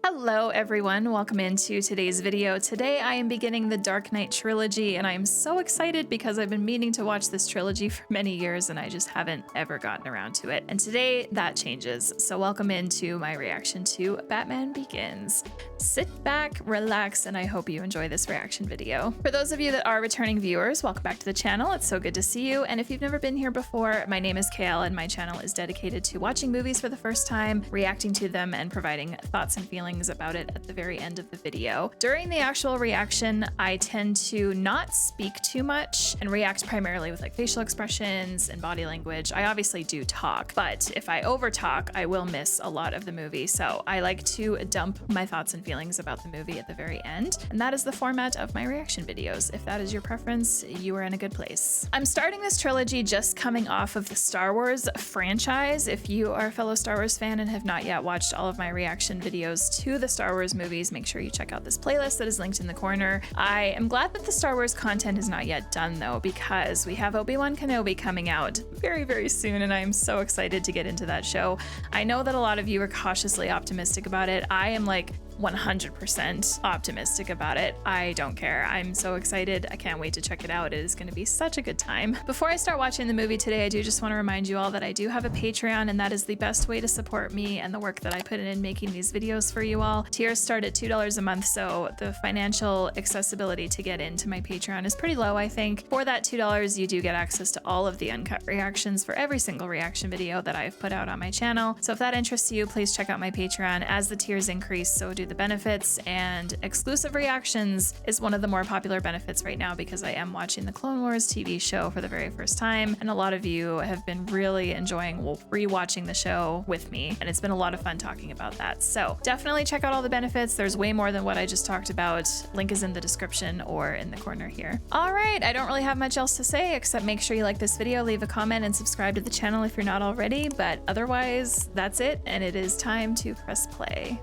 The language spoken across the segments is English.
Hello everyone, welcome into today's video. Today I am beginning the Dark Knight trilogy and I am so excited because I've been meaning to watch this trilogy for many years and I just haven't ever gotten around to it. And today that changes. So welcome into my reaction to Batman Begins. Sit back, relax, and I hope you enjoy this reaction video. For those of you that are returning viewers, welcome back to the channel. It's so good to see you. And if you've never been here before, my name is KL and my channel is dedicated to watching movies for the first time, reacting to them, and providing thoughts and feelings about it at the very end of the video. During the actual reaction, I tend to not speak too much and react primarily with like facial expressions and body language. I obviously do talk, but if I over talk, I will miss a lot of the movie. So I like to dump my thoughts and feelings about the movie at the very end. And that is the format of my reaction videos. If that is your preference, you are in a good place. I'm starting this trilogy just coming off of the Star Wars franchise. If you are a fellow Star Wars fan and have not yet watched all of my reaction videos to the Star Wars movies, make sure you check out this playlist that is linked in the corner. I am glad that the Star Wars content is not yet done though, because we have Obi-Wan Kenobi coming out very, very soon, and I am so excited to get into that show. I know that a lot of you are cautiously optimistic about it. I am like 100% optimistic about it. I don't care. I'm so excited. I can't wait to check it out. It is going to be such a good time. Before I start watching the movie today, I do just want to remind you all that I do have a Patreon, and that is the best way to support me and the work that I put in making these videos for you all. Tiers start at $2 a month, so the financial accessibility to get into my Patreon is pretty low, I think. For that $2, you do get access to all of the uncut reactions for every single reaction video that I've put out on my channel. So if that interests you, please check out my Patreon. As the tiers increase, so do the benefits, and exclusive reactions is one of the more popular benefits right now because I am watching the Clone Wars TV show for the very first time, and a lot of you have been really enjoying rewatching the show with me, and it's been a lot of fun talking about that. So definitely check out all the benefits. There's way more than what I just talked about. Link is in the description or in the corner here. All right, I don't really have much else to say except make sure you like this video, leave a comment, and subscribe to the channel if you're not already, but otherwise that's it, and it is time to press play.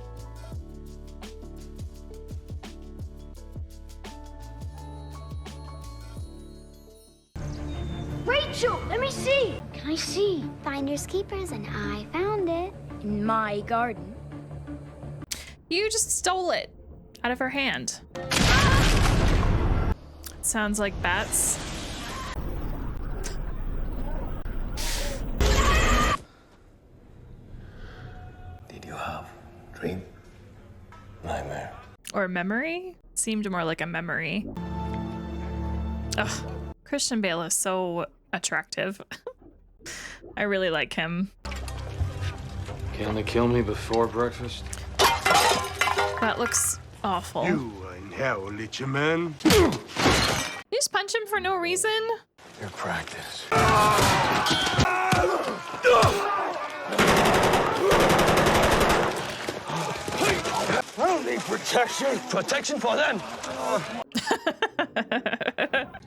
Rachel, let me see. Can I see? Finders keepers, and I found it in my garden. You just stole it out of her hand. Sounds like bats. Did you have dream? Nightmare? Or memory? Seemed more like a memory. Ugh. Christian Bale is so attractive. I really like him. Can they kill me before breakfast? That looks awful. You unhell, little man. You just punch him for no reason? Your practice. I don't need protection. Protection for them.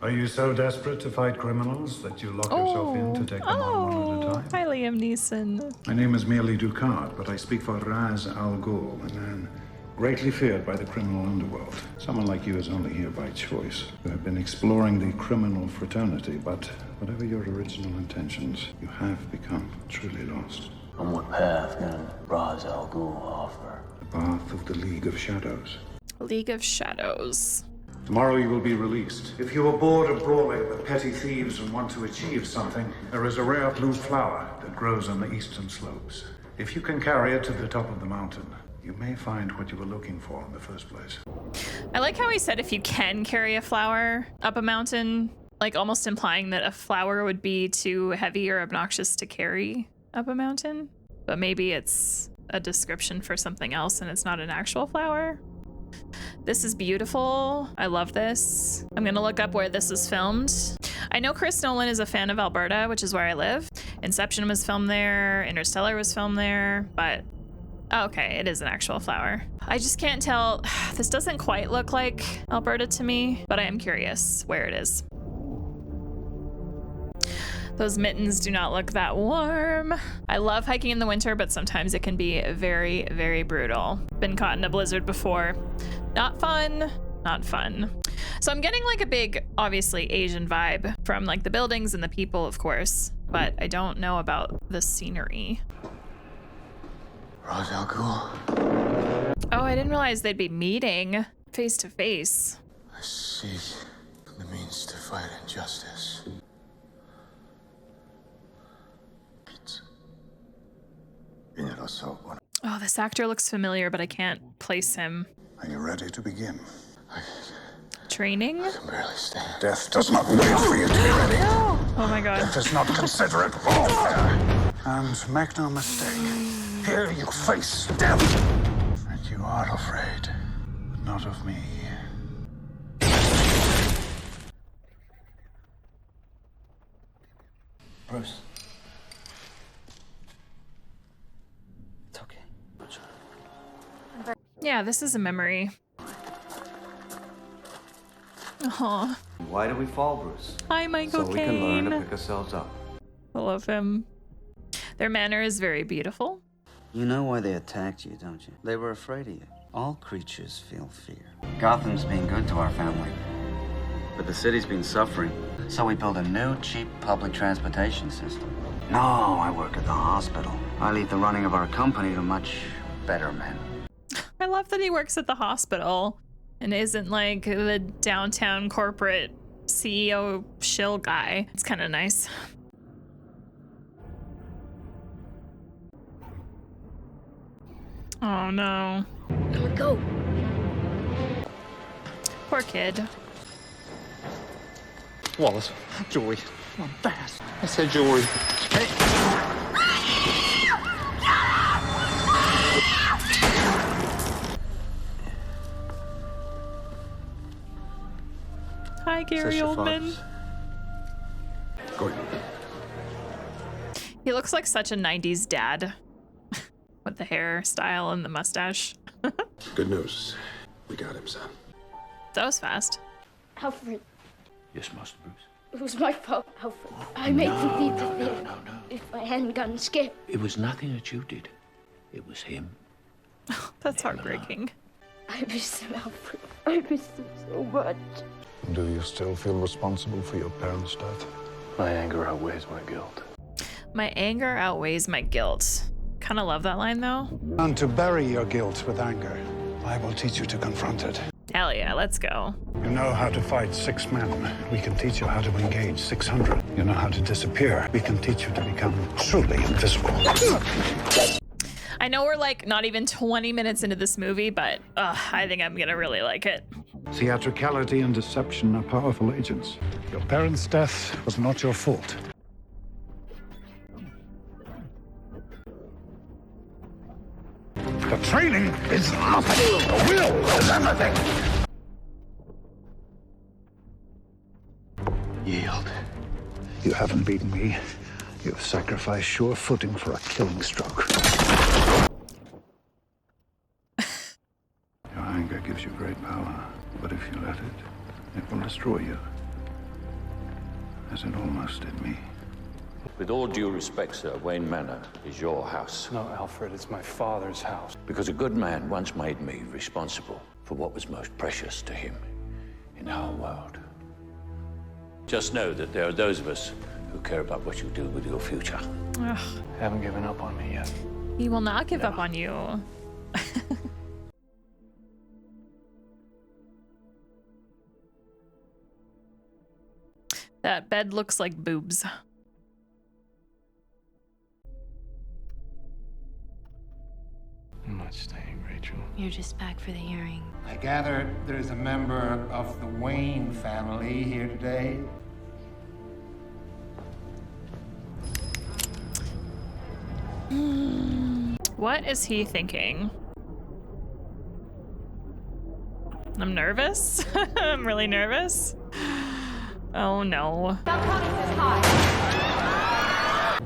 Are you so desperate to fight criminals that you lock yourself in to take them on one at a time? Hi, Liam Neeson. My name is merely Ducard, but I speak for Ra's al Ghul, a man greatly feared by the criminal underworld. Someone like you is only here by choice. You have been exploring the criminal fraternity, but whatever your original intentions, you have become truly lost. On what path can Ra's al Ghul offer? The path of the League of Shadows. League of Shadows. Tomorrow you will be released. If you are bored of brawling with petty thieves and want to achieve something, there is a rare blue flower that grows on the eastern slopes. If you can carry it to the top of the mountain, you may find what you were looking for in the first place. I like how he said if you can carry a flower up a mountain, like almost implying that a flower would be too heavy or obnoxious to carry up a mountain. But maybe it's a description for something else and it's not an actual flower. This is beautiful. I love this. I'm gonna look up where this is filmed. I know Chris Nolan is a fan of Alberta, which is where I live. Inception was filmed there, Interstellar was filmed there, but okay, it is an actual flower. I just can't tell. This doesn't quite look like Alberta to me, but I am curious where it is. Those mittens do not look that warm. I love hiking in the winter, but sometimes it can be very, very brutal. Been caught in a blizzard before. Not fun, not fun. So I'm getting like a big, obviously Asian vibe from like the buildings and the people, of course, but I don't know about the scenery. Ra's al Ghul. I didn't realize they'd be meeting face to face. I seek the means to fight injustice. Oh, this actor looks familiar, but I can't place him. Are you ready to begin? Training? I can barely stand. Death does not wait for you to be ready. Oh my god. Death is not considerate warfare. And make no mistake, here you face death. And you are afraid, but not of me. Bruce. It's okay. Yeah, this is a memory. Aw. Why do we fall, Bruce? Hi, Michael So we can learn to Caine. pick ourselves up. I love him. Their manner is very beautiful. You know why they attacked you, don't you? They were afraid of you. All creatures feel fear. Gotham's been good to our family, but the city's been suffering. So we built a new, cheap public transportation system. No, I work at the hospital. I leave the running of our company to much better men. I love that he works at the hospital and isn't like the downtown corporate CEO shill guy. It's kind of nice. Oh no. Come on, go. Poor kid. Wallace, Joey, come on, fast. I said Joey. Hi, Gary Oldman. Good. He looks like such a 90s dad with the hairstyle and the mustache. Good news. We got him, son. That was fast. Alfred, Yes, Master Bruce. it was my fault, Alfred. I made you leave the theater. If I hadn't gotten scared. It was nothing that you did. It was him. That's heartbreaking. I miss him, Alfred. I miss him so much. Do you still feel responsible for your parents' death? My anger outweighs my guilt. My anger outweighs my guilt. Kind of love that line though. And to bury your guilt with anger, I will teach you to confront it. Hell yeah, let's go. You know how to fight 6 men. We can teach you how to engage 600. You know how to disappear. We can teach you to become truly invisible. I know we're like not even 20 minutes into this movie, but I think I'm gonna really like it. Theatricality and deception are powerful agents. Your parents' death was not your fault. The training is nothing. The will is everything. Yield. You haven't beaten me. You've sacrificed sure footing for a killing stroke. Your anger gives you great power, but if you let it, it will destroy you. As it almost did me. With all due respect, sir, Wayne Manor is your house. No, Alfred, it's my father's house. Because a good man once made me responsible for what was most precious to him in our world. Just know that there are those of us who care about what you do with your future. Ugh, Haven't given up on me yet. he will not give up on you. That bed looks like boobs. I'm not staying, Rachel. You're just back for the hearing. I gather there's a member of the Wayne family here today. What is he thinking? I'm nervous. I'm really nervous. Oh no.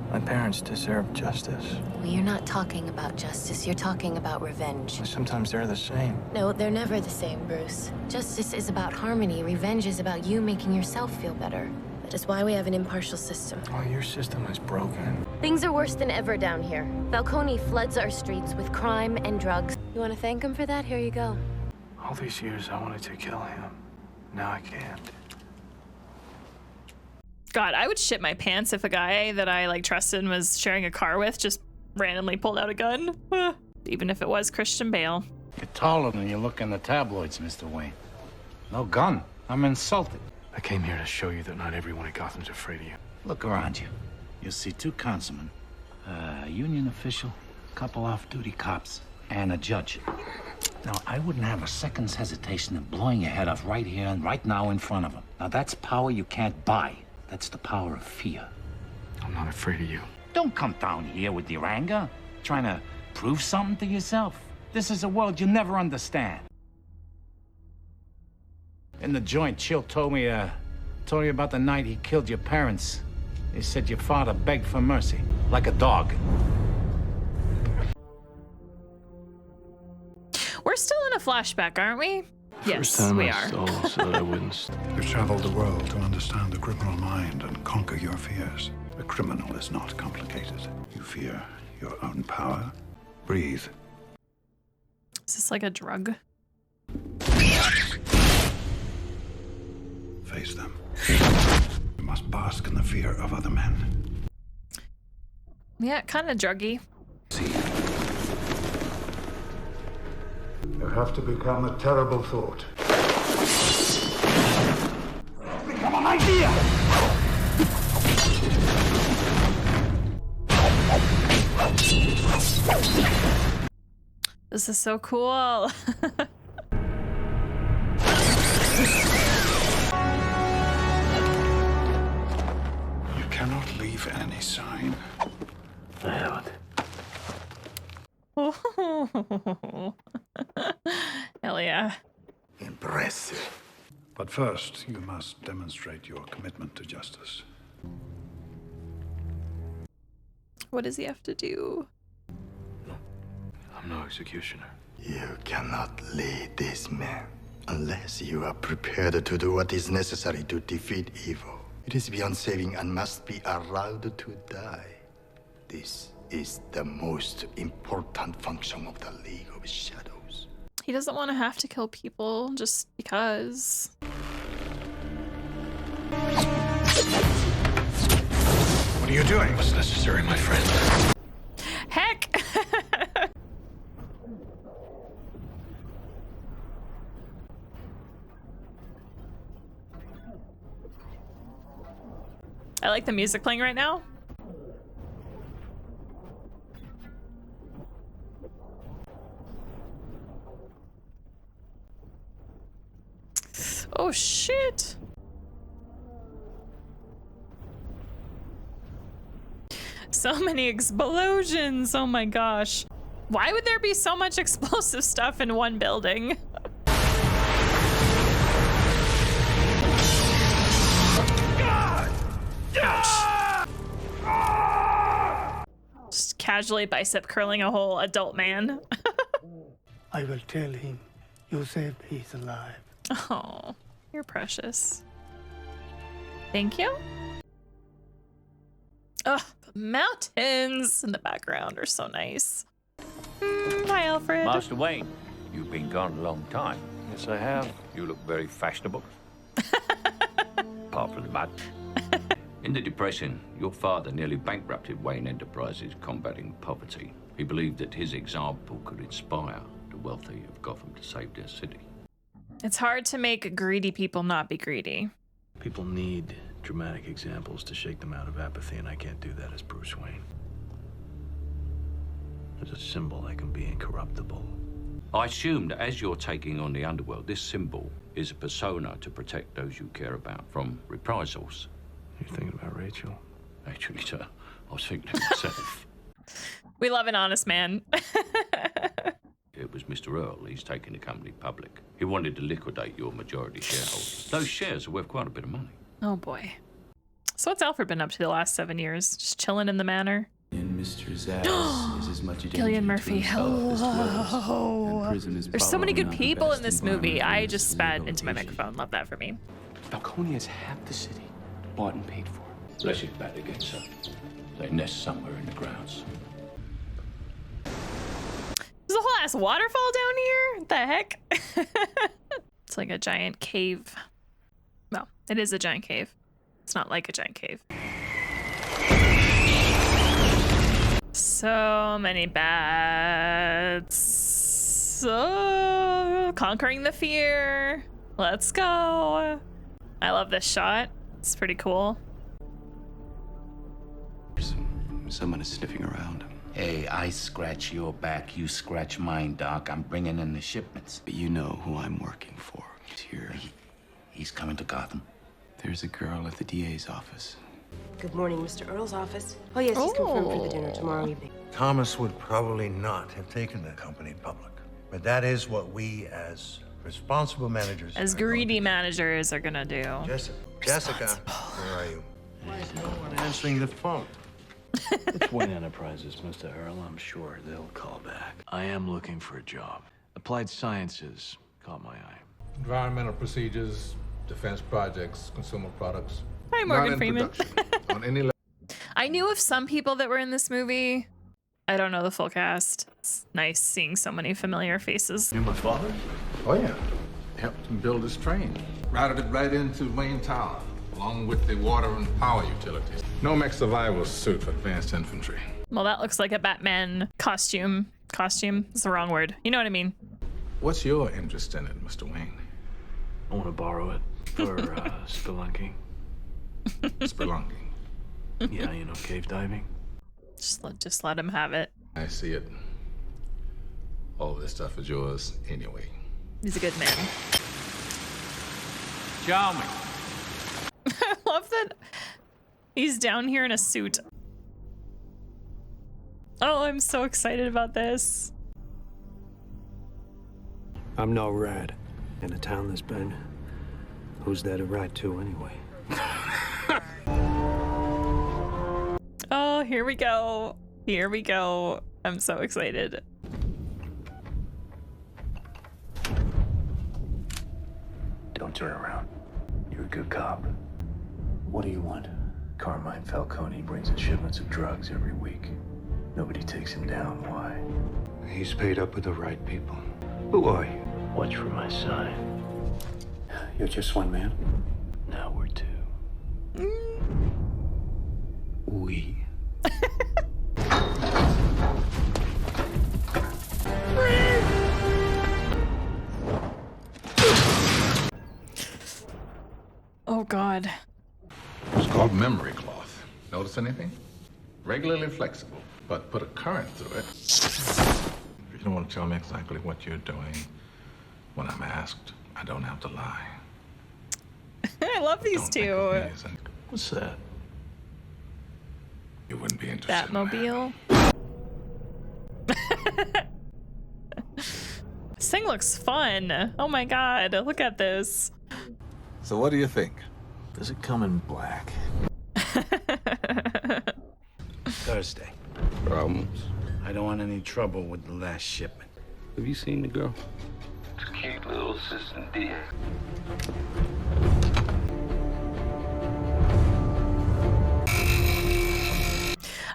My parents deserve justice. Well, you're not talking about justice, you're talking about revenge. Sometimes they're the same. No, they're never the same, Bruce. Justice is about harmony, revenge is about you making yourself feel better. That is why we have an impartial system. Oh, your system is broken. Things are worse than ever down here. Falcone floods our streets with crime and drugs. You want to thank him for that? Here you go. All these years I wanted to kill him. Now I can't. God, I would shit my pants if a guy that I like trusted and was sharing a car with just randomly pulled out a gun. Even if it was Christian Bale. You're taller than you look in the tabloids, Mr. Wayne. No gun. I'm insulted. I came here to show you that not everyone at Gotham's afraid of you. Look around you. You'll see 2 councilmen, a union official, a couple off-duty cops, and a judge. Now, I wouldn't have a second's hesitation of blowing your head off right here and right now in front of them. Now, that's power you can't buy. That's the power of fear. I'm not afraid of you. Don't come down here with your anger, trying to prove something to yourself. This is a world you'll never understand. In the joint, Chill told me about the night he killed your parents. He said your father begged for mercy, like a dog. We're still in a flashback, aren't we? First Yes, time we I are. stole so that I wouldn't. You've traveled the world to understand the criminal mind and conquer your fears. A criminal is not complicated. You fear your own power. Breathe. Is this like a drug? Face them. You must bask in the fear of other men. Yeah, kind of druggy. You have to become a terrible thought. Become an idea! This is so cool. You cannot leave any sign. I haven't. Hell yeah. Impressive. But first, you must demonstrate your commitment to justice. What does he have to do? I'm no executioner. You cannot lead these men unless you are prepared to do what is necessary to defeat evil. It is beyond saving and must be allowed to die. This is the most important function of the League of Shadows. He doesn't want to have to kill people just because. What are you doing? What's necessary, my friend? Heck! I like the music playing right now. Oh shit! So many explosions, oh my gosh. Why would there be so much explosive stuff in one building? Just casually bicep curling a whole adult man. I will tell him you saved his life. Oh, you're precious. Thank you. Oh, the mountains in the background are so nice. Hi, Alfred. Master Wayne, you've been gone a long time. Yes, I have. You look very fashionable. Apart from the mud. In the Depression, your father nearly bankrupted Wayne Enterprises combating poverty. He believed that his example could inspire the wealthy of Gotham to save their city. It's hard to make greedy people not be greedy. People need dramatic examples to shake them out of apathy, and I can't do that as Bruce Wayne. As a symbol, I can be incorruptible. I assume that as you're taking on the underworld, this symbol is a persona to protect those you care about from reprisals. You're thinking about Rachel? Actually, sir, I was thinking of myself. We love an honest man. It was Mr. Earl. He's taking the company public. He wanted to liquidate your majority shareholders. Those shares are worth quite a bit of money. Oh boy. So what's Alfred been up to the last 7 years? Just chilling in the manor? And Mr. Zsasz is as much a danger Cillian to Murphy, himself as to us. hello. And prison is There's so many probably good not the people best in this movie. environment I for just this spat into my rehabilitation. microphone. Love that for me. Falconia has half the city, bought and paid for. Let's get back again, sir. They nest somewhere in the grounds. There's a whole ass waterfall down here? What the heck? It's like a giant cave. Well, it is a giant cave. It's not like a giant cave. So many bats. Yes. Oh, conquering the fear. Let's go. I love this shot. It's pretty cool. Someone is sniffing around. Hey, I scratch your back, you scratch mine, Doc. I'm bringing in the shipments. But you know who I'm working for. He's here. He's coming to Gotham. There's a girl at the DA's office. Good morning, Mr. Earl's office. Oh, yes, he's confirmed for the dinner tomorrow evening. Thomas would probably not have taken the company public. But that is what we, as responsible managers... As greedy managers are gonna do. Jessica, where are you? Why is no one answering the phone? It's Wayne Enterprises, Mr. Earl. I'm sure they'll call back. I am looking for a job. Applied Sciences caught my eye. Environmental procedures, defense projects, consumer products. Hi, Morgan Freeman. On any level. I knew of some people that were in this movie. I don't know the full cast. It's nice seeing so many familiar faces. You're my father? Oh, yeah. Helped him build his train. Routed it right into Wayne Tower, along with the water and power utilities. Nomex survival suit for advanced infantry. Well, that looks like a Batman costume. Costume is the wrong word. You know what I mean? What's your interest in it, Mr. Wayne? I want to borrow it for spelunking. Spelunking? Yeah, you know, cave diving. Just let him have it. I see it. All this stuff is yours anyway. He's a good man. Show me. I love that he's down here in a suit. Oh, I'm so excited about this. I'm no rat. In a town that's been, who's there to write to anyway? Oh, here we go. Here we go. I'm so excited. Don't turn around. You're a good cop. What do you want? Carmine Falcone brings in shipments of drugs every week. Nobody takes him down. Why? He's paid up with the right people. Who are you? Watch for my sign. You're just one man? Now we're two. We. Oh, God. It's called memory cloth. Notice anything? Regularly flexible, but put a current through it. If you don't want to tell me exactly what you're doing, when I'm asked, I don't have to lie. I love these two. What's that? You wouldn't be interested. Batmobile. This thing looks fun. Oh my God, look at this. So what do you think? Does it come in black? Thursday. Problems? I don't want any trouble with the last shipment. Have you seen the girl? It's a cute little assistant dear.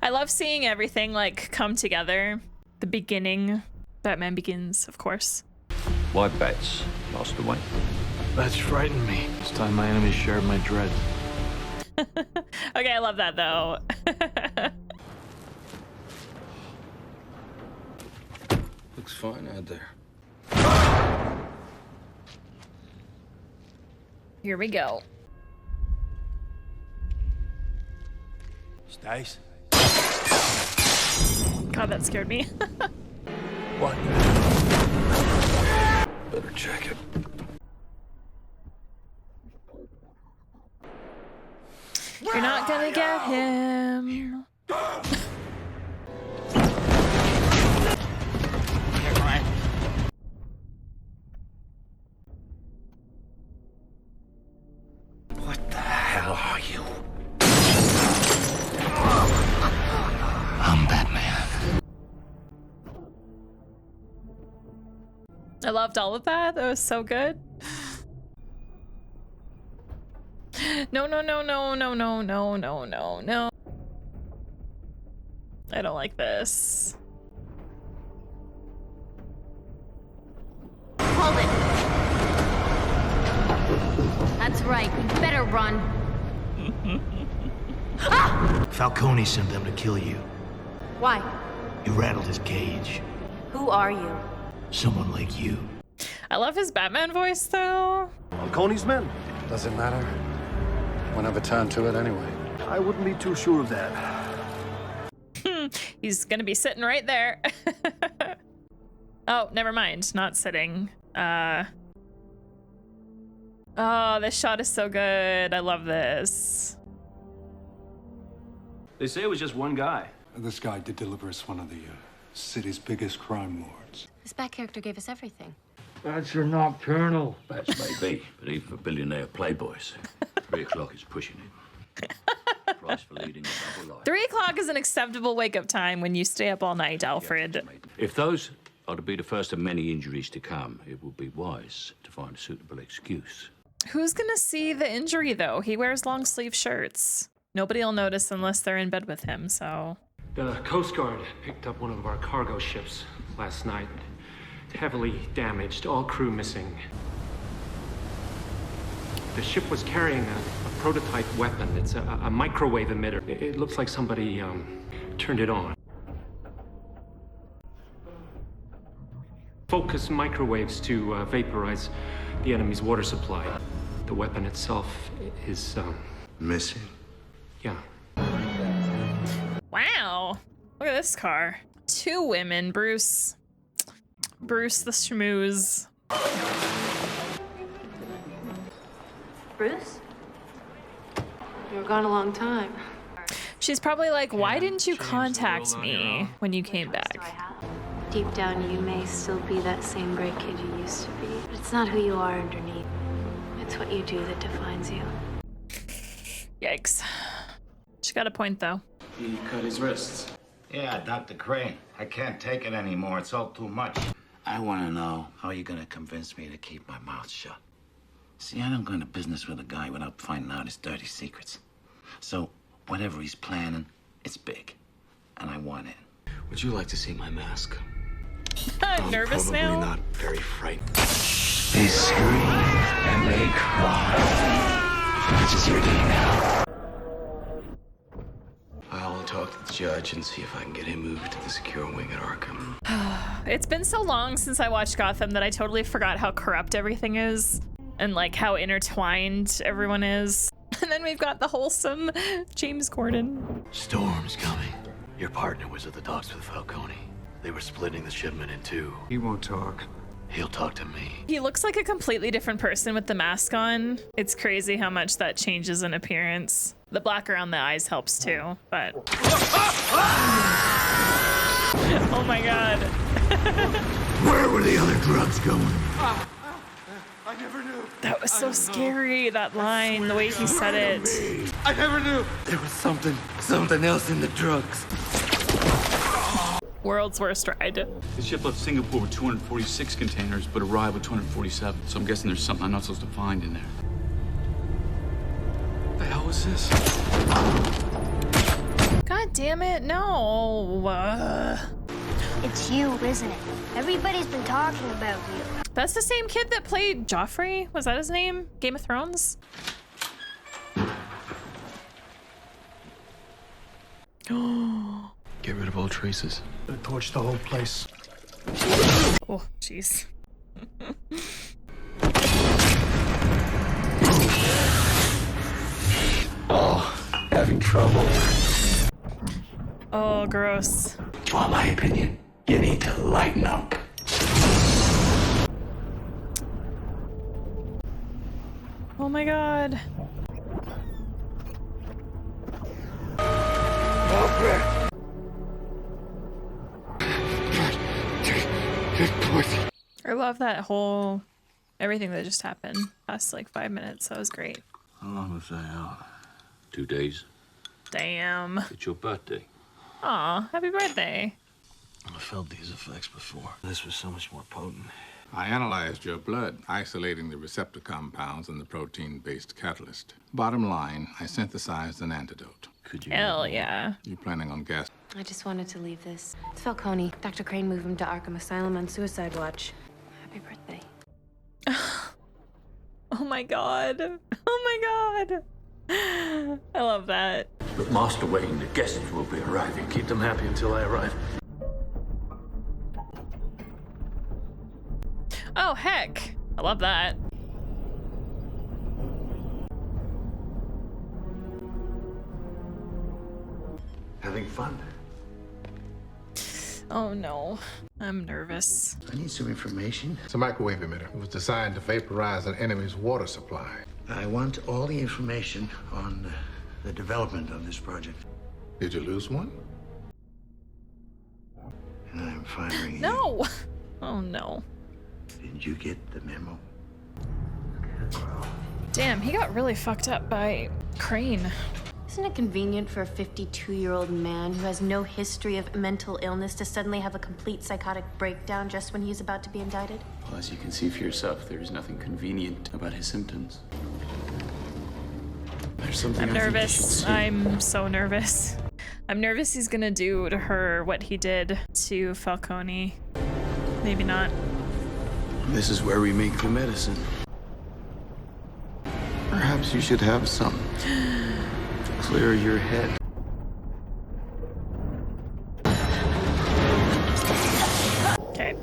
I love seeing everything like come together. The beginning. Batman Begins, of course. Why bats, Master Wayne? Bats frighten me. It's time my enemies shared my dread. Okay, I love that though. Looks fine out there. Here we go. Stace? God, that scared me. What? Better check it. You're not gonna get him. What the hell are you? I'm Batman. I loved all of that. That was so good. No, no, no, no, no, no, no, no, no, no. I don't like this. Hold it. That's right. We better run. Falcone sent them to kill you. Why? You rattled his cage. Who are you? Someone like you. I love his Batman voice, though. Falcone's men. Does it matter? We'll never turn to it anyway. I wouldn't be too sure of that. He's gonna be sitting right there. Oh, never mind. Not sitting. Oh, this shot is so good. I love this. They say it was just one guy. This guy did deliver us one of the city's biggest crime lords. This Bat character gave us everything. That's your nocturnal. Bats may be, but even for billionaire playboys, 3 o'clock is pushing it. Price for leading a double life. 3 o'clock is an acceptable wake-up time when you stay up all night, Alfred. If those are to be the first of many injuries to come, it will be wise to find a suitable excuse. Who's gonna see the injury, though? He wears long-sleeve shirts. Nobody will notice unless they're in bed with him, so... The Coast Guard picked up one of our cargo ships last night. Heavily damaged, all crew missing. The ship was carrying a prototype weapon. It's a microwave emitter. It looks like somebody turned it on. Focus microwaves to vaporize the enemy's water supply. The weapon itself is missing. Yeah. Wow. Look at this car. 2 women. Bruce the schmooze. Bruce? You were gone a long time. She's probably like, why didn't you contact me when you came back? Deep down, you may still be that same great kid you used to be. But it's not who you are underneath. It's what you do that defines you. Yikes. She got a point, though. He cut his wrists. Yeah, Dr. Crane. I can't take it anymore. It's all too much. I want to know, how are you going to convince me to keep my mouth shut? See, I don't go into business with a guy without finding out his dirty secrets. So, whatever he's planning, it's big. And I want it. Would you like to see my mask? I'm nervous probably now. Not very frightened. They scream and they cry. Which is your day now? I'll talk to the judge and see if I can get him moved to the secure wing at Arkham. It's been so long since I watched Gotham that I totally forgot how corrupt everything is and like how intertwined everyone is. And then we've got the wholesome James Gordon. Storm's coming. Your partner was at the docks with Falcone. They were splitting the shipment in 2. He won't talk. He'll talk to me. He looks like a completely different person with the mask on. It's crazy how much that changes in appearance. The black around the eyes helps too, but... Oh my god. Where were the other drugs going? I never knew. That was so scary, that line, the way he said it. I never knew. There was something else in the drugs. World's worst ride. The ship left Singapore with 246 containers, but arrived with 247. So I'm guessing there's something I'm not supposed to find in there. What the hell is this? God damn it, no. It's you, isn't it? Everybody's been talking about you. That's the same kid that played Joffrey? Was that his name? Game of Thrones? Get rid of all traces. Torch the whole place. Oh, jeez. Oh, having trouble. Oh, gross. Want my opinion? You need to lighten up. Oh my god. I love that whole everything that just happened past like 5 minutes. That was great. How long was I out? 2 days. Damn. It's your birthday. Aw, happy birthday. I felt these effects before. This was so much more potent. I analyzed your blood, isolating the receptor compounds and the protein-based catalyst. Bottom line, I synthesized an antidote. Could you? Hell yeah. You planning on gas? I just wanted to leave this. It's Falcone. Dr. Crane moved him to Arkham Asylum on suicide watch. Happy birthday. Oh my god. Oh my god. I love that. But Master Wayne, the guests will be arriving. Keep them happy until I arrive. Oh, heck. I love that. Having fun? Oh no, I'm nervous. I need some information. It's a microwave emitter. It was designed to vaporize an enemy's water supply. I want all the information on the development of this project. Did you lose one? And I'm firing you. No! Oh no. Did you get the memo? Damn, he got really fucked up by Crane. Isn't it convenient for a 52-year-old man who has no history of mental illness to suddenly have a complete psychotic breakdown just when he's about to be indicted? Well, as you can see for yourself, there is nothing convenient about his symptoms. There's something I'm I think you should nervous. see. I'm so nervous. I'm nervous he's gonna do to her what he did to Falcone. Maybe not. This is where we make the medicine. Perhaps you should have some. Clear your head. Okay.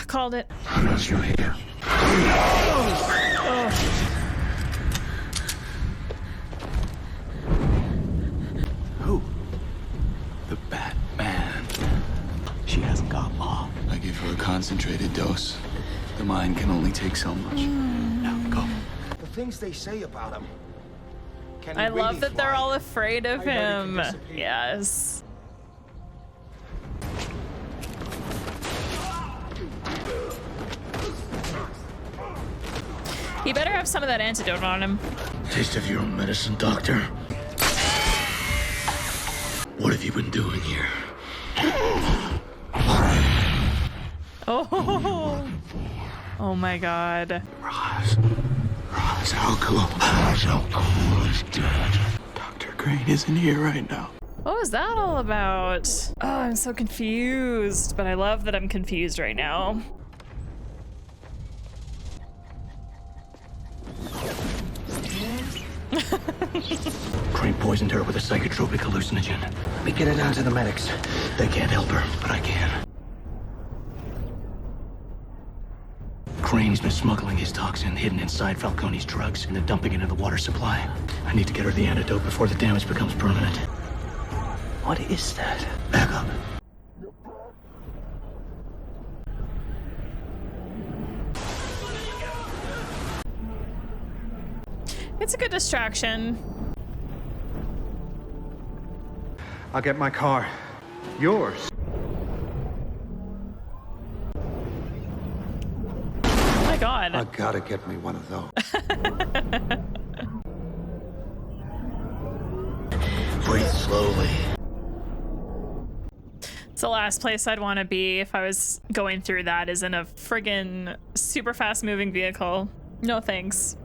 Called it. How does your hair? Oh. Who? The Batman. She hasn't got long. I give her a concentrated dose. The mind can only take so much. Now, go. The things they say about him. Can I he really love that they're fly? all afraid of I heard he can him. disappear. Yes. He better have some of that antidote on him. Taste of your own medicine, Doctor. What have you been doing here? Oh. Oh my god. Ra's al Ghul is dead. Dr. Crane isn't here right now. What was that all about? Oh, I'm so confused, but I love that I'm confused right now. Crane poisoned her with a psychotropic hallucinogen. We get it down to the medics. They can't help her, but I can. Crane's been smuggling his toxin hidden inside Falcone's drugs and then dumping it in the water supply. I need to get her the antidote before the damage becomes permanent. What is that? Back up. It's a good distraction. I'll get my car. Yours. Oh my god. I gotta get me one of those. Breathe slowly. It's the last place I'd want to be if I was going through that, is in a friggin' super fast moving vehicle. No thanks.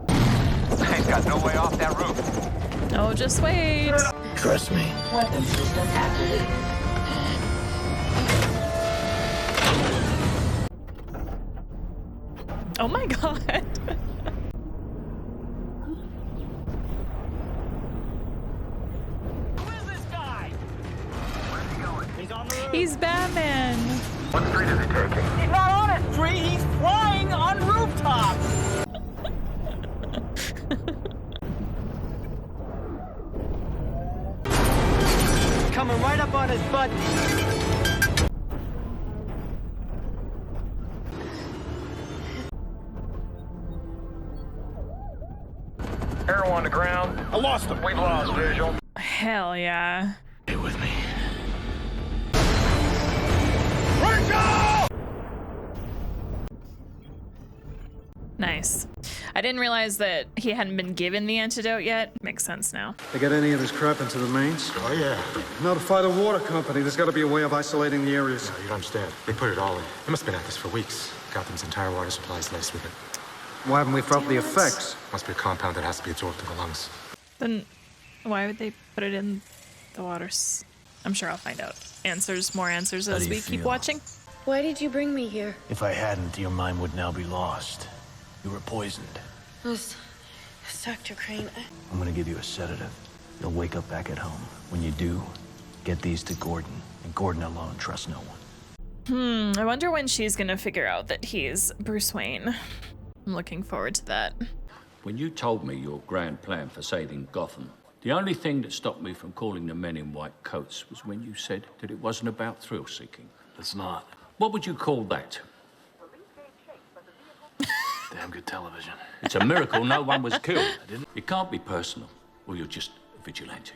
Ain't got no way off that roof. Oh, just wait. Trust me. Weapon system activated. Oh my god. He's Batman. What street is he taking? He's not on a street, he's flying on rooftops! Coming right up on his butt. Arrow on the ground. I lost him. We've lost visual. Hell yeah. Stay with me. Nice. I didn't realize that he hadn't been given the antidote yet. Makes sense now. They get any of this crap into the mains? Oh, yeah. Notify the water company. There's gotta be a way of isolating the areas. You don't understand. They put it all in. They must have been at this for weeks. Gotham's entire water supply is laced with it. Why haven't we felt the effects? Must be a compound that has to be absorbed in the lungs. Then why would they put it in the waters? I'm sure I'll find out. More answers How as do you we keep feel? watching. Why did you bring me here? If I hadn't, your mind would now be lost. You were poisoned. It's Dr. Crane. I'm gonna give you a sedative. You'll wake up back at home. When you do, Get these to Gordon, and Gordon alone trusts no one. I wonder when she's gonna figure out that he's Bruce Wayne. I'm looking forward to that. When you told me your grand plan for saving Gotham, the only thing that stopped me from calling the men in white coats was when you said that it wasn't about thrill-seeking. It's not. What would you call that? Damn good television. It's a miracle no one was killed. It can't be personal, or you're just a vigilante.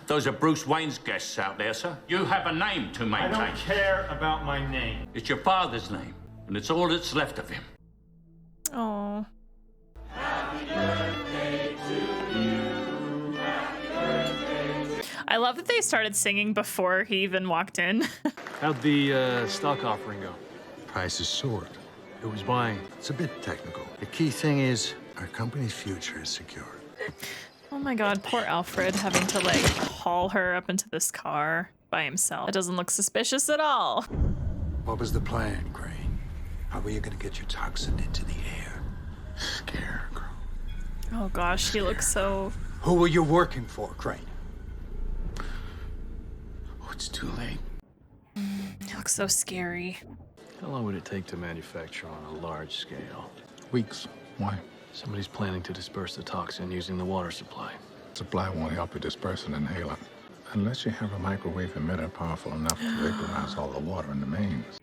Those are Bruce Wayne's guests out there, sir. You have a name to maintain. I don't care about my name. It's your father's name, and it's all that's left of him. Oh. I love that they started singing before he even walked in. How'd the stock offering go? Price is soared. Who was buying? It's a bit technical. The key thing is our company's future is secure. Oh my god, poor Alfred having to like haul her up into this car by himself. It doesn't look suspicious at all. What was the plan, Crane? How were you going to get your toxin into the air? Scarecrow. Oh gosh, he looks so... Who were you working for, Crane? Oh, it's too late. He looks so scary. How long would it take to manufacture on a large scale? Weeks. Why? Somebody's planning to disperse the toxin using the water supply. Supply won't help you disperse an inhaler. Unless you have a microwave emitter powerful enough to vaporize all the water in the mains.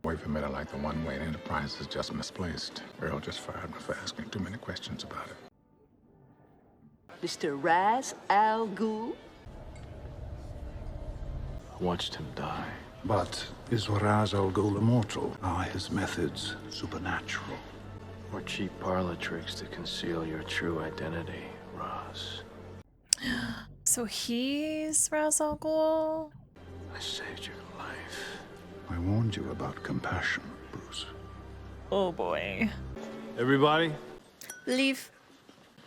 Wave emitter like the one Wayne Enterprise is just misplaced. Earl just fired me for asking too many questions about it. Mr. Ra's al Ghul? I watched him die. But is Ra's al Ghul immortal? Are his methods supernatural? Or cheap parlor tricks to conceal your true identity, Ra's. So he's Ra's al Ghul? I saved your life. I warned you about compassion, Bruce. Oh boy. Everybody, Leave.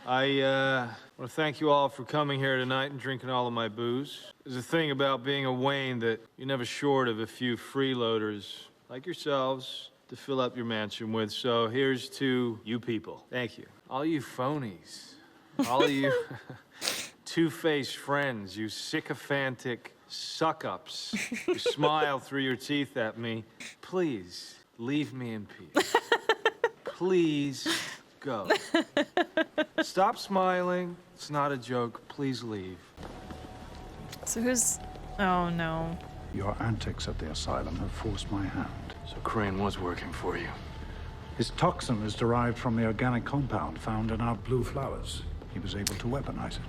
I want to thank you all for coming here tonight and drinking all of my booze. There's a thing about being a Wayne that you're never short of a few freeloaders like yourselves to fill up your mansion with. So here's to you people. Thank you. All you phonies. All of you two-faced friends, you sycophantic suck-ups. You smile through your teeth at me. Please, leave me in peace. Please go. Stop smiling. It's not a joke. Please leave. So who's... Oh no. Your antics at the asylum have forced my hand. So Crane was working for you. His toxin is derived from the organic compound found in our blue flowers. He was able to weaponize it.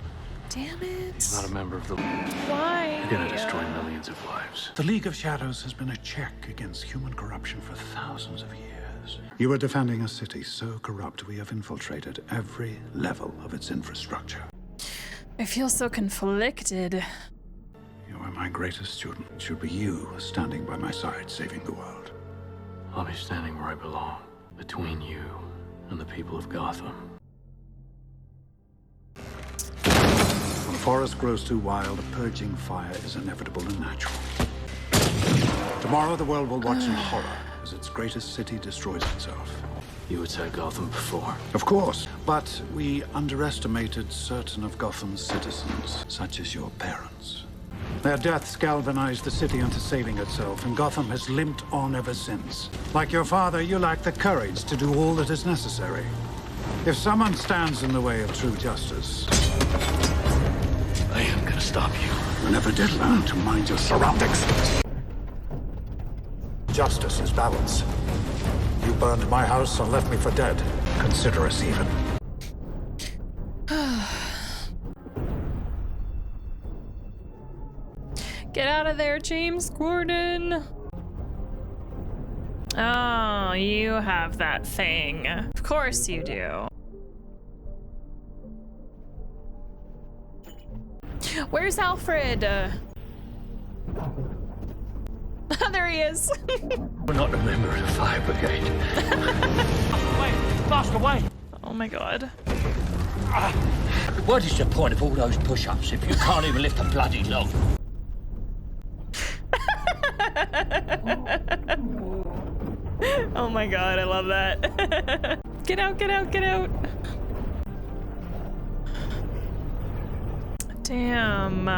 Damn it. He's not a member of the... Why? You're gonna destroy millions of lives. The League of Shadows has been a check against human corruption for thousands of years. You are defending a city so corrupt we have infiltrated every level of its infrastructure. I feel so conflicted. You are my greatest student. It should be you standing by my side, saving the world. I'll be standing where I belong, between you and the people of Gotham. When a forest grows too wild, a purging fire is inevitable and natural. Tomorrow, the world will watch in horror as its greatest city destroys itself. You attacked Gotham before. Of course, but we underestimated certain of Gotham's citizens, such as your parents. Their deaths galvanized the city into saving itself, and Gotham has limped on ever since. Like your father, you lack the courage to do all that is necessary. If someone stands in the way of true justice, I am gonna stop you. You never did learn to mind your surroundings. Justice is balance. You burned my house and left me for dead. Consider us even. Get out of there, James Gordon. Oh, you have that thing. Of course you do. Where's Alfred? There he is. We're not a member of the fire brigade. Wait, faster, wait. Oh my god. What is the point of all those push-ups if you can't even lift a bloody log? Oh my god, I love that. Get out, get out, get out. Damn.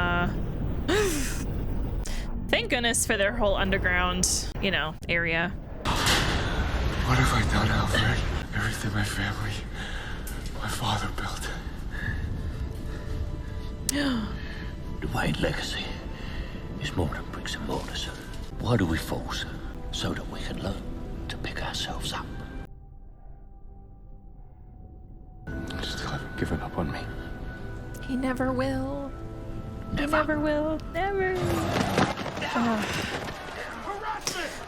Thank goodness for their whole underground, you know, area. What have I done, Alfred? Everything my family, my father built. The Wayne legacy is more than bricks and mortars. Why do we fall? So that we can learn to pick ourselves up. You still haven't given up on me. He never will. He never will. Never.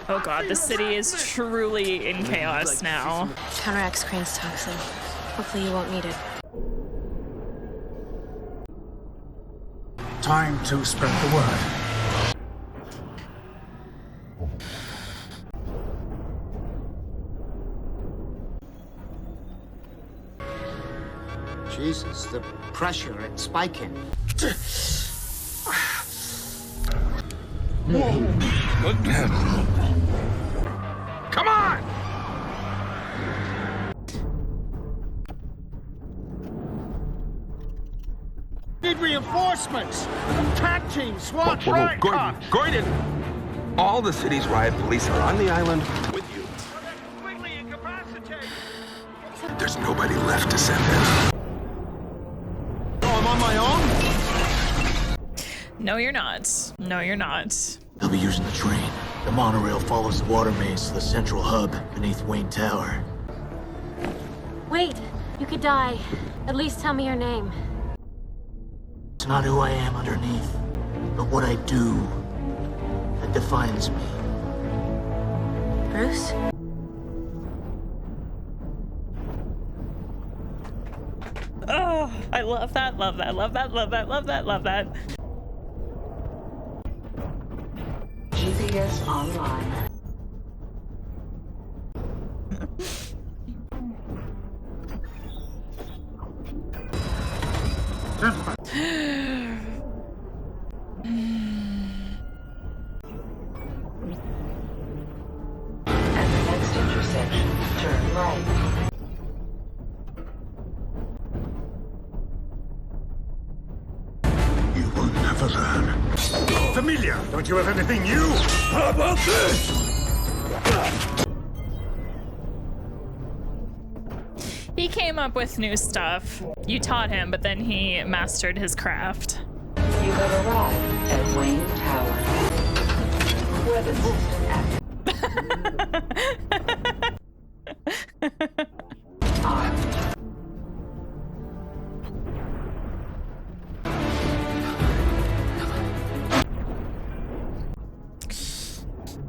Oh god, the city is truly in chaos now. Counteracts Crane's toxin. Hopefully you won't need it. Time to spread the word. Jesus, the pressure, it's spiking. Come on! Need reinforcements. Attack team, SWAT, riot Gordon, cops. Gordon! All the city's riot police are on the island with you. There's nobody left to send them. Oh, I'm on my own? No, you're not. No, you're not. They'll be using the train. The monorail follows the water mains to the central hub beneath Wayne Tower. Wait, you could die. At least tell me your name. It's not who I am underneath, but what I do that defines me. Bruce? Oh, I love that, love that, love that, love that, love that, love that. GPS online. At the next intersection, turn right. You will never learn. Familia, don't you have anything new? How about this? He came up with new stuff. You taught him, but then he mastered his craft. You have arrived at Wayne Tower. Weapon system active.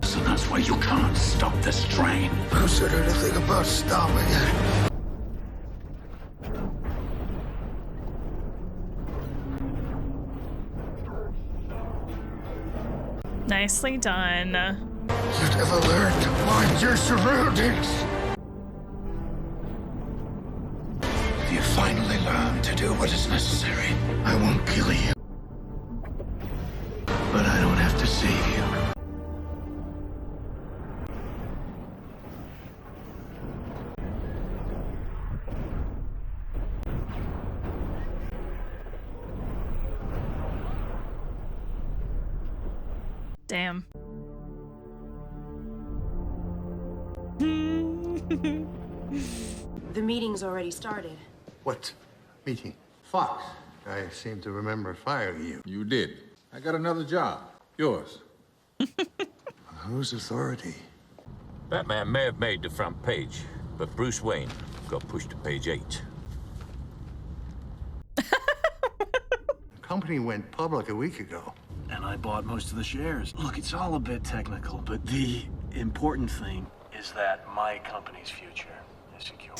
So that's why you can't stop this train. Who said anything about stopping it? Nicely done. You never learned to mind your surroundings. If you finally learn to do what is necessary, I won't kill you. But I don't have to save you. Damn. The meeting's already started. What meeting? Fox. I seem to remember firing you. You did. I got another job. Yours. Whose authority? Batman may have made the front page, but Bruce Wayne got pushed to page 8. The company went public a week ago. And I bought most of the shares. Look, it's all a bit technical, but the important thing is that my company's future is secure.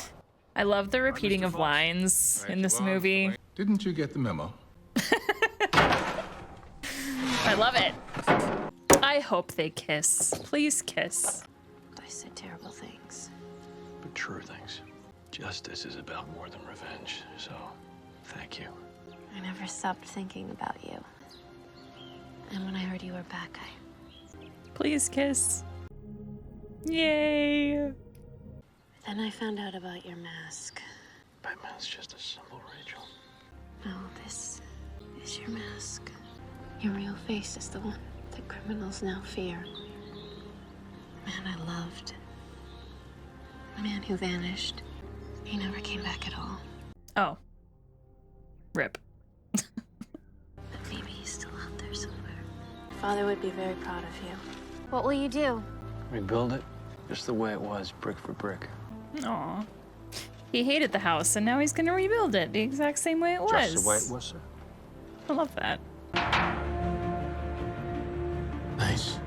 I love the repeating of lines in this movie. Didn't you get the memo? I love it. I hope they kiss. Please kiss. I said terrible things. But true things. Justice is about more than revenge, so thank you. I never stopped thinking about you. And when I heard you were back, Please kiss. Yay. Then I found out about your mask. Batman's just a symbol, Rachel. No, this is your mask. Your real face is the one that criminals now fear. Man I loved. A man who vanished. He never came back at all. Oh. Rip. But maybe he's still out there somewhere. Father would be very proud of you. What will you do? Rebuild it just the way it was, brick for brick. Aw. He hated the house, and now he's gonna rebuild it the exact same way it was. Just the way it was, sir. I love that. Nice.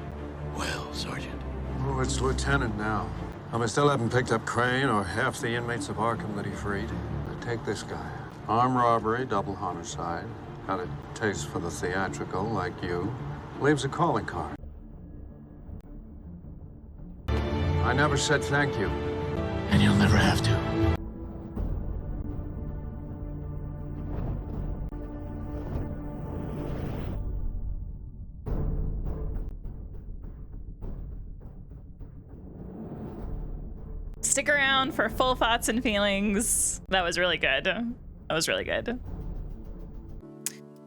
Well, Sergeant. Oh, it's Lieutenant now. I still haven't picked up Crane or half the inmates of Arkham that he freed. But take this guy. Armed robbery, double homicide. Got a taste for the theatrical, like you. Leaves a calling card. I never said thank you. And you'll never have to. Stick around for full thoughts and feelings. That was really good. That was really good.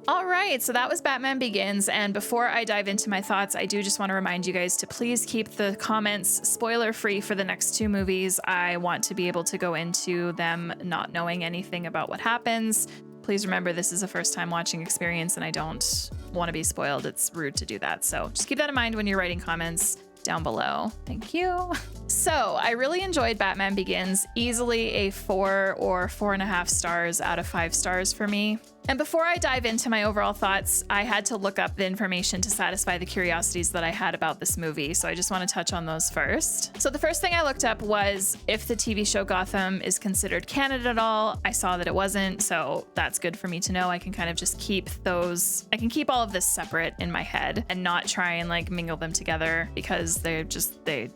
All right, so that was Batman Begins, and before I dive into my thoughts, I do just want to remind you guys to please keep the comments spoiler-free for the next two movies. I want to be able to go into them not knowing anything about what happens. Please remember this is a first-time watching experience, and I don't want to be spoiled. It's rude to do that, so just keep that in mind when you're writing comments down below. Thank you. So I really enjoyed Batman Begins, easily a 4 or 4.5 stars out of 5 stars for me. And before I dive into my overall thoughts, I had to look up the information to satisfy the curiosities that I had about this movie, so I just want to touch on those first. So the first thing I looked up was if the TV show Gotham is considered canon at all. I saw that it wasn't, so that's good for me to know. I can kind of just keep those, I can keep all of this separate in my head and not try and like mingle them together because they're just, they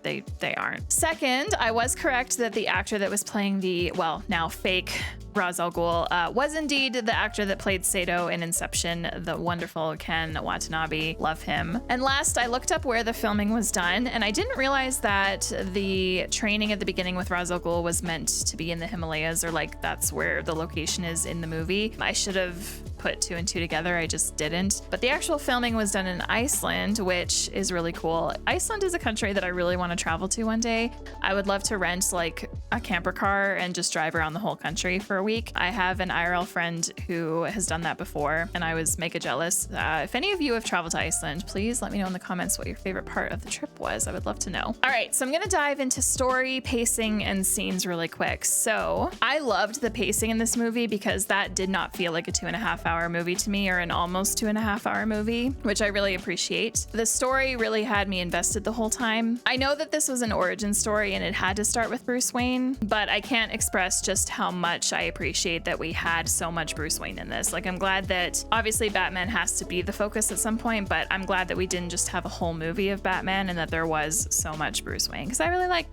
aren't. Second, I was correct that the actor that was playing the, well, now fake Ra's al Ghul was indeed the actor that played Sato in Inception, the wonderful Ken Watanabe. Love him. And last, I looked up where the filming was done, and I didn't realize that the training at the beginning with Ra's al Ghul was meant to be in the Himalayas, or like that's where the location is in the movie. I should have put 2 and 2 together, I just didn't. But the actual filming was done in Iceland, which is really cool. Iceland is a country that I really want to travel to one day. I would love to rent like a camper car and just drive around the whole country for a week. I have an IRL friend who has done that before, and I was mega jealous. If any of you have traveled to Iceland, please let me know in the comments what your favorite part of the trip was. I would love to know. All right, so I'm gonna dive into story, pacing, and scenes really quick. So I loved the pacing in this movie because that did not feel like a 2.5-hour movie to me, or an almost 2.5-hour movie, which I really appreciate. The story really had me invested the whole time. I know that this was an origin story and it had to start with Bruce Wayne, but I can't express just how much I appreciate that we had so much Bruce Wayne in this. Like, I'm glad that obviously Batman has to be the focus at some point, but I'm glad that we didn't just have a whole movie of Batman and that there was so much Bruce Wayne, because I really like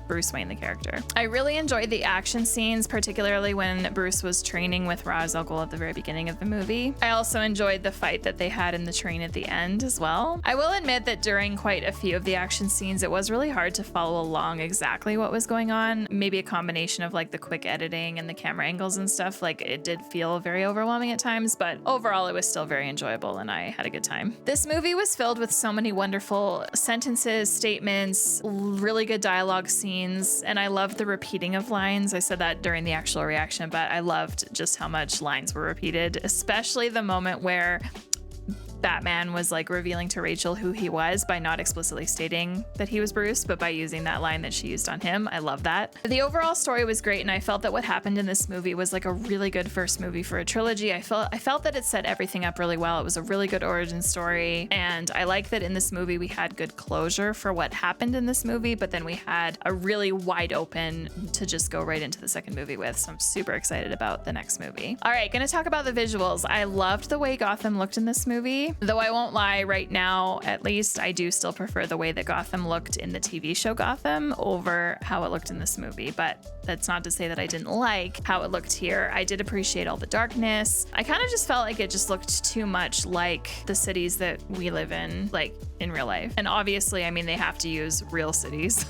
Bruce Wayne, the character. I really enjoyed the action scenes, particularly when Bruce was training with Ra's al Ghul at the very beginning of the movie. I also enjoyed the fight that they had in the train at the end as well. I will admit that during quite a few of the action scenes, it was really hard to follow along exactly what was going on. Maybe a combination of like the quick editing and the camera angles and stuff. Like, it did feel very overwhelming at times, but overall it was still very enjoyable and I had a good time. This movie was filled with so many wonderful sentences, statements, really good dialogue scenes, and I loved the repeating of lines. I said that during the actual reaction, but I loved just how much lines were repeated, especially the moment where Batman was like revealing to Rachel who he was by not explicitly stating that he was Bruce, but by using that line that she used on him. I love that. The overall story was great, and I felt that what happened in this movie was like a really good first movie for a trilogy. I felt that it set everything up really well. It was a really good origin story, and I like that in this movie we had good closure for what happened in this movie, but then we had a really wide open to just go right into the second movie with, so I'm super excited about the next movie. All right, gonna talk about the visuals. I loved the way Gotham looked in this movie. Though I won't lie, right now, at least, I do still prefer the way that Gotham looked in the TV show Gotham over how it looked in this movie, but that's not to say that I didn't like how it looked here. I did appreciate all the darkness. I kind of just felt like it just looked too much like the cities that we live in, like in real life. And obviously, I mean, they have to use real cities.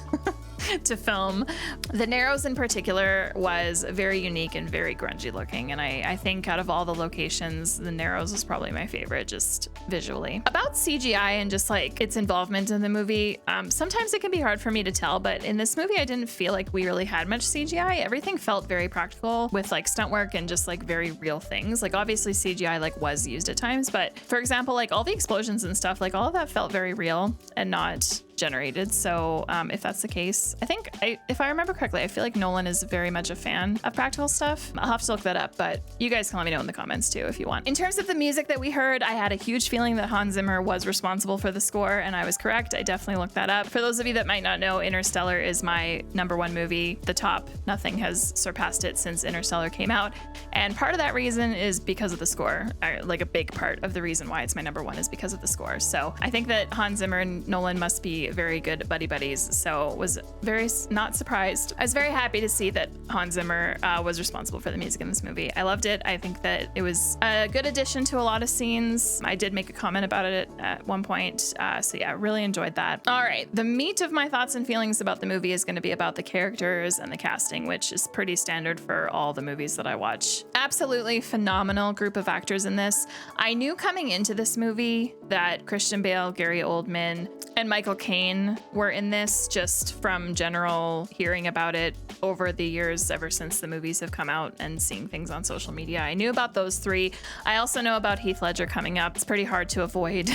to film. The Narrows in particular was very unique and very grungy looking, and I think out of all the locations, the Narrows was probably my favorite, just visually. About CGI and just like its involvement in the movie, sometimes it can be hard for me to tell, but in this movie I didn't feel like we really had much CGI. Everything felt very practical with like stunt work and just like very real things. Like obviously CGI like was used at times, but for example, like all the explosions and stuff, like all of that felt very real and not generated. So if that's the case, I think if I remember correctly, I feel like Nolan is very much a fan of practical stuff. I'll have to look that up, but you guys can let me know in the comments too if you want. In terms of the music that we heard, I had a huge feeling that Hans Zimmer was responsible for the score, and I was correct. I definitely looked that up. For those of you that might not know, Interstellar is my #1 movie, the top. Nothing has surpassed it since Interstellar came out, and part of that reason is because of the score. Like a big part of the reason why it's my #1 is because of the score. So I think that Hans Zimmer and Nolan must be very good buddies, so was very not surprised. I was very happy to see that Hans Zimmer was responsible for the music in this movie. I loved it. I think that it was a good addition to a lot of scenes. I did make a comment about it at one point, so yeah, really enjoyed that. All right, the meat of my thoughts and feelings about the movie is going to be about the characters and the casting, which is pretty standard for all the movies that I watch. Absolutely phenomenal group of actors in this. I knew coming into this movie that Christian Bale, Gary Oldman, and Michael Caine were in this just from general hearing about it over the years ever since the movies have come out and seeing things on social media. I knew about those three. I also know about Heath Ledger coming up. It's pretty hard to avoid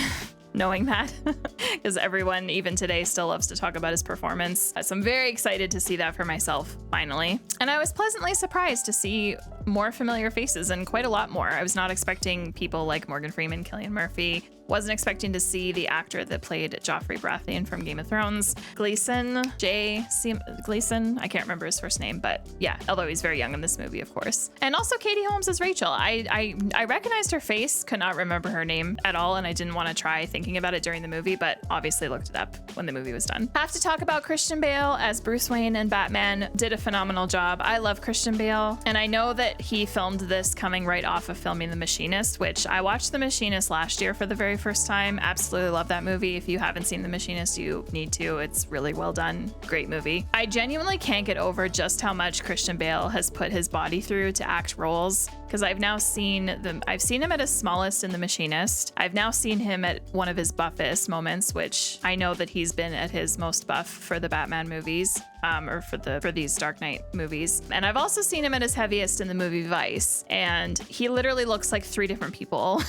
knowing that because everyone even today still loves to talk about his performance. So I'm very excited to see that for myself finally. And I was pleasantly surprised to see more familiar faces and quite a lot more. I was not expecting people like Morgan Freeman, Cillian Murphy. Wasn't expecting to see the actor that played Joffrey Baratheon from Game of Thrones, Gleeson, Gleeson. I can't remember his first name, but yeah, although he's very young in this movie, of course. And also Katie Holmes as Rachel. I recognized her face, could not remember her name at all, and I didn't want to try thinking about it during the movie, but obviously looked it up when the movie was done. Have to talk about Christian Bale as Bruce Wayne and Batman. Did a phenomenal job. I love Christian Bale, and I know that he filmed this coming right off of filming The Machinist, which I watched The Machinist last year for the very first time. Absolutely love that movie. If you haven't seen The Machinist, you need to. It's really well done. Great movie. I genuinely can't get over just how much Christian Bale has put his body through to act roles, because I've now seen I've seen him at his smallest in The Machinist. I've now seen him at one of his buffest moments, which I know that he's been at his most buff for the Batman movies. Or for these Dark Knight movies. And I've also seen him at his heaviest in the movie Vice, and he literally looks like 3 different people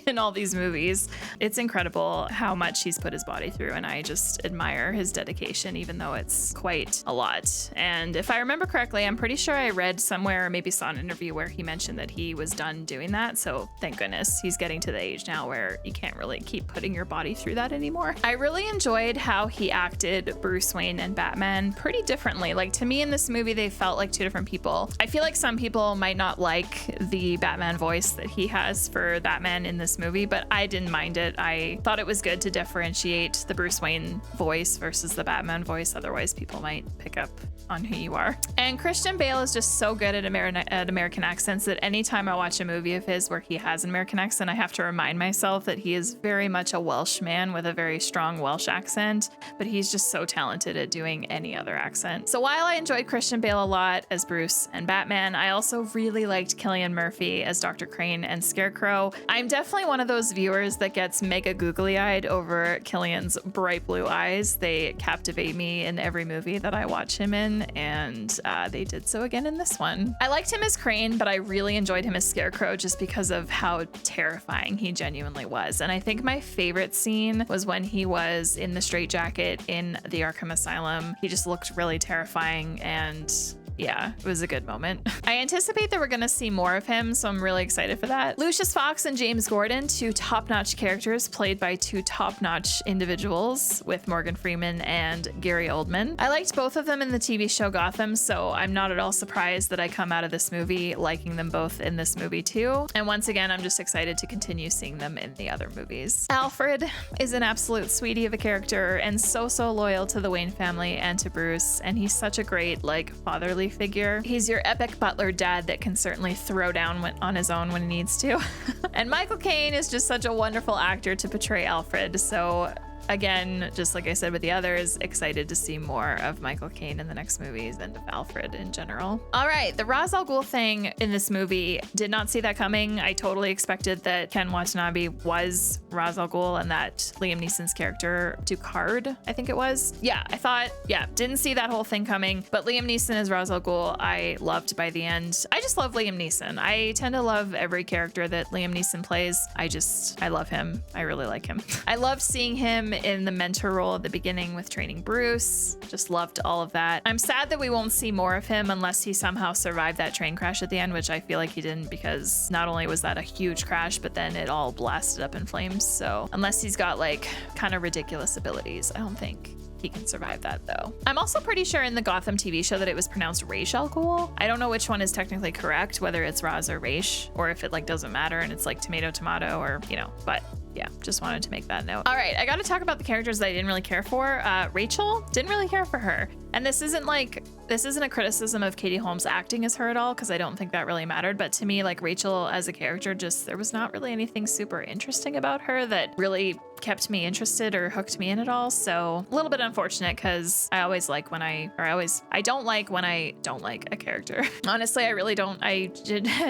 in all these movies. It's incredible how much he's put his body through, and I just admire his dedication, even though it's quite a lot. And if I remember correctly, I'm pretty sure I read somewhere, or maybe saw an interview where he mentioned that he was done doing that. So thank goodness he's getting to the age now where you can't really keep putting your body through that anymore. I really enjoyed how he acted Bruce Wayne and Batman pretty differently. Like, to me in this movie, they felt like 2 different people. I feel like some people might not like the Batman voice that he has for Batman in this movie, but I didn't mind it. I thought it was good to differentiate the Bruce Wayne voice versus the Batman voice. Otherwise, people might pick up on who you are. And Christian Bale is just so good at American accents that anytime I watch a movie of his where he has an American accent, I have to remind myself that he is very much a Welsh man with a very strong Welsh accent, but he's just so talented at doing any other accent. So while I enjoyed Christian Bale a lot as Bruce and Batman, I also really liked Cillian Murphy as Dr. Crane and Scarecrow. I'm definitely one of those viewers that gets mega googly-eyed over Cillian's bright blue eyes. They captivate me in every movie that I watch him in, and they did so again in this one. I liked him as Crane, but I really enjoyed him as Scarecrow just because of how terrifying he genuinely was. And I think my favorite scene was when he was in the straitjacket in the Arkham Asylum. He just looked really terrifying, and yeah, it was a good moment. I anticipate that we're gonna see more of him, so I'm really excited for that. Lucius Fox and James Gordon, 2 top-notch characters played by 2 top-notch individuals with Morgan Freeman and Gary Oldman. I liked both of them in the TV show Gotham, so I'm not at all surprised that I come out of this movie liking them both in this movie too. And once again, I'm just excited to continue seeing them in the other movies. Alfred is an absolute sweetie of a character and so loyal to the Wayne family and to Bruce, and he's such a great, like, fatherly figure. He's your epic butler dad that can certainly throw down on his own when he needs to. And Michael Caine is just such a wonderful actor to portray Alfred, so again, just like I said with the others, excited to see more of Michael Caine in the next movies and of Alfred in general. All right, the Ra's al Ghul thing in this movie, did not see that coming. I totally expected that Ken Watanabe was Ra's al Ghul and that Liam Neeson's character, Ducard, I think it was. Yeah, I thought, didn't see that whole thing coming, but Liam Neeson as Ra's al Ghul, I loved by the end. I just love Liam Neeson. I tend to love every character that Liam Neeson plays. I love him. I really like him. I loved seeing him in the mentor role at the beginning with training Bruce. Just loved all of that. I'm sad that we won't see more of him unless he somehow survived that train crash at the end, which I feel like he didn't, because not only was that a huge crash, but then it all blasted up in flames. So unless he's got like kind of ridiculous abilities, I don't think he can survive that though. I'm also pretty sure in the Gotham TV show that it was pronounced Ra's al Ghul. I don't know which one is technically correct, whether it's Raz or Raish, or if it like doesn't matter and it's like tomato, or, you know, but yeah, just wanted to make that note. All right, I got to talk about the characters that I didn't really care for. Rachel, didn't really care for her. And this isn't a criticism of Katie Holmes acting as her at all, because I don't think that really mattered. But to me, like Rachel as a character, just there was not really anything super interesting about her that really kept me interested or hooked me in at all. So a little bit unfortunate, because I don't like when I don't like a character. Honestly, I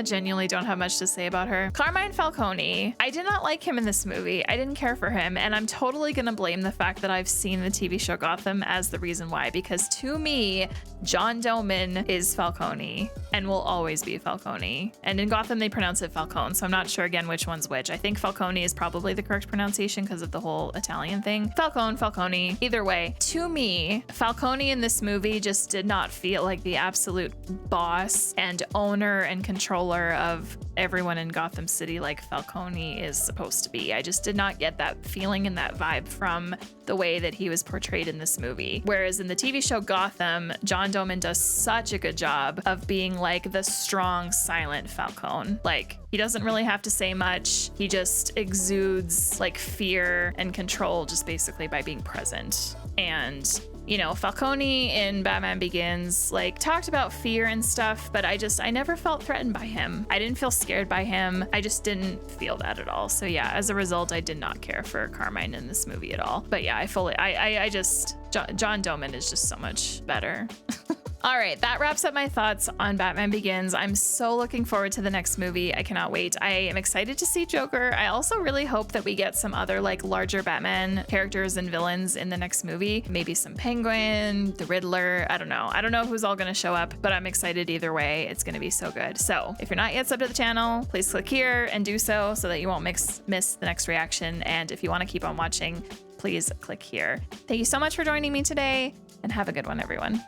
genuinely don't have much to say about her. Carmine Falcone, I did not like him in this movie. I didn't care for him, and I'm totally gonna blame the fact that I've seen the TV show Gotham as the reason why, because to me, John Doman is Falcone and will always be Falcone. And in Gotham, they pronounce it Falcone, so I'm not sure again which one's which. I think Falcone is probably the correct pronunciation because of the whole Italian thing. Falcone, either way. To me, Falcone in this movie just did not feel like the absolute boss and owner and controller of everyone in Gotham City like Falcone is supposed to be. I just did not get that feeling and that vibe from the way that he was portrayed in this movie. Whereas in the TV show Gotham, John Doman does such a good job of being like the strong, silent Falcone. Like, he doesn't really have to say much. He just exudes like fear and control just basically by being present. And you know, Falcone in Batman Begins like talked about fear and stuff, but I never felt threatened by him. I didn't feel scared by him. I just didn't feel that at all. So yeah, as a result, I did not care for Carmine in this movie at all. But yeah, John Doman is just so much better. All right, that wraps up my thoughts on Batman Begins. I'm so looking forward to the next movie. I cannot wait. I am excited to see Joker. I also really hope that we get some other like larger Batman characters and villains in the next movie. Maybe some Penguin, the Riddler. I don't know who's all gonna show up, but I'm excited either way. It's gonna be so good. So if you're not yet subbed to the channel, please click here and do so that you won't miss the next reaction. And if you wanna keep on watching, please click here. Thank you so much for joining me today, and have a good one, everyone.